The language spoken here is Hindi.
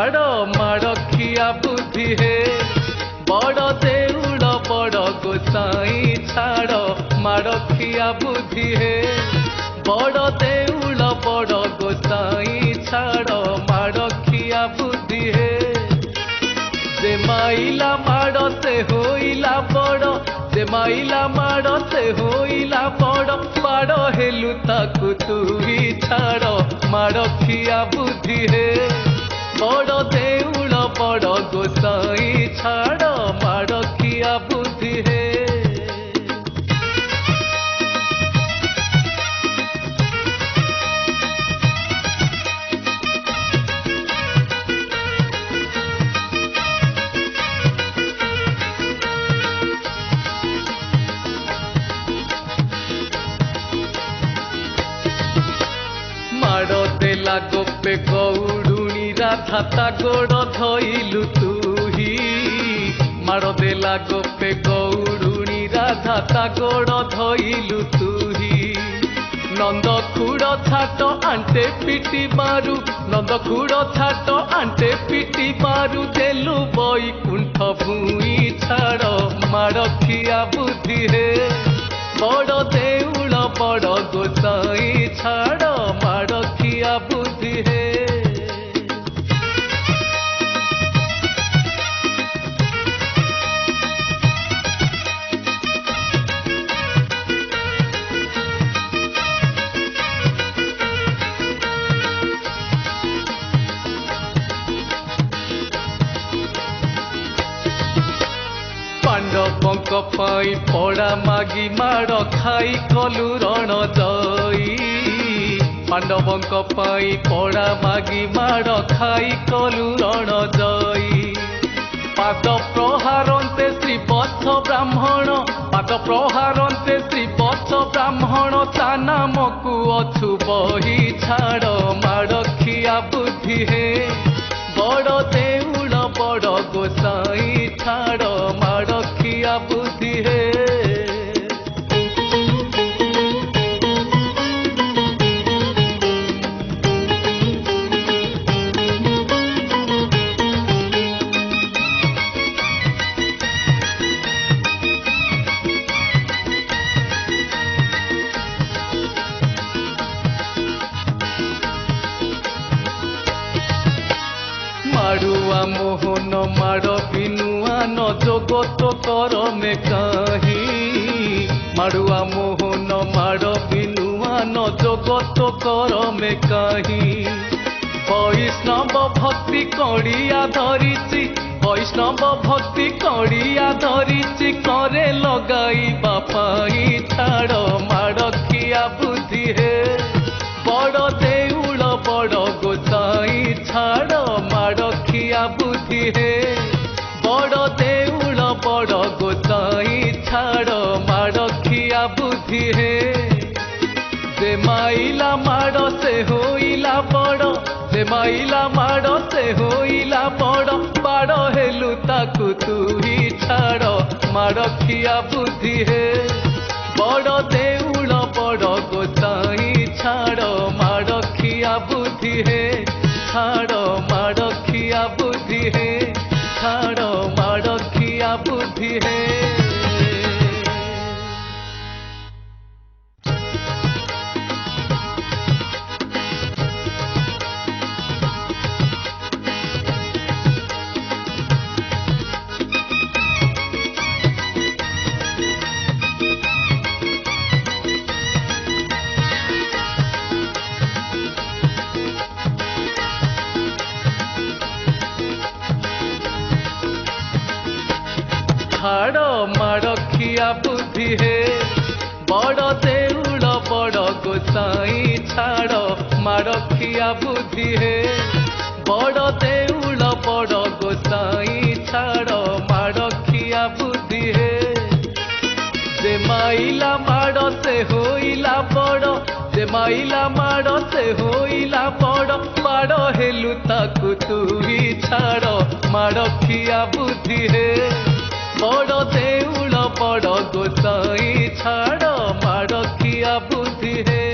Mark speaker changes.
Speaker 1: छाड़ माड़खिया बुद्धि हे बड़ देउल बड़ गोसाई छाड़ माड़खिया बुद्धि हे बड़ देउल बड़ गोसाई छाड़ माड़खिया बुद्धि हे जे माइला माड़ से होइला बड़ जे माइला माड़ से होइला बड़ बाड़ हेलु ताकु तू ही छाड़ माड़खिया बुद्धि हे बड़ देउल बड़ गोसाई छाड़ माड़खिया बुद्धि हे माड़ देला गोपे गौड़ुणी राधा ता गोड़ धइलु तुही माड़ देला गोपे गौड़ुणी राधा ता गोड़ धइलु तुही नंद खुड़ छाट आंटे पिटी मारू नंद खुड़ छाट आंटे पिटी मारू देलु बैकुंठ भूई छाड़ माड़खिया बुद्धि हे बड़ देउल बड़ गोसाई छाड़ माड़खिया बुद्धि हे पांडवंक पाई पड़ा मागी माड़ खाई कलु रण जई पांडवंक पाई पड़ा मागी माड़ खाई कलु रण जई पाद प्रहारंते श्री वत्स ब्राह्मण पाद प्रहारंते श्री वत्स ब्राह्मण ता नामकु अछु बही छाड़ माड़खिया बुद्धि हे बड़ देउल बड़ गोसाई छाड़ माड़खिया बुद्धि हे माड़ुआ मोहन माड़ बिनुआ न जगत कर में कहीं माड़ुआ मोहन माड़ बिनुआ न जगत कर में कहीं वैष्णव भक्ति कड़िया धरिची वैष्णव भक्ति कड़िया धरिची करे लगाई बापाई छाड़ माड़खिया बुद्धि हे बड़ देउल बड़ गोसाई छाड़ माड़खिया बुद्धि हे बड़ देउल बड़ गोसाई छाड़ माड़खिया बुद्धि हे जे माइला माड़ से होइला बड़ जे माइला माड़ से होइला बड़ बाड़ हेलु ताकु तू ही छाड़ माड़खिया बुद्धि हे बड़ देउल बड़ गोसाई छाड़ माड़खिया बुद्धि हे छाड़ माड़खिया बुद्धि हे छाड़ माड़खिया बुद्धि हे छाड़ माड़खिया बुद्धि हे बड़ देउल बड़ गोसाई छाड़ माड़खिया बुद्धि हे बड़ देउल बड़ गोसाई छाड़ माड़खिया बुद्धि हे जे माइला माड़ से होइला बड़ जे माइला माड़ से होइला बड़ बाड़ हेलु ताकु तू ही छाड़ माड़खिया बुद्धि हे बड़ देउल बड़ गोसाई छाड़ माड़खिया बुद्धि हे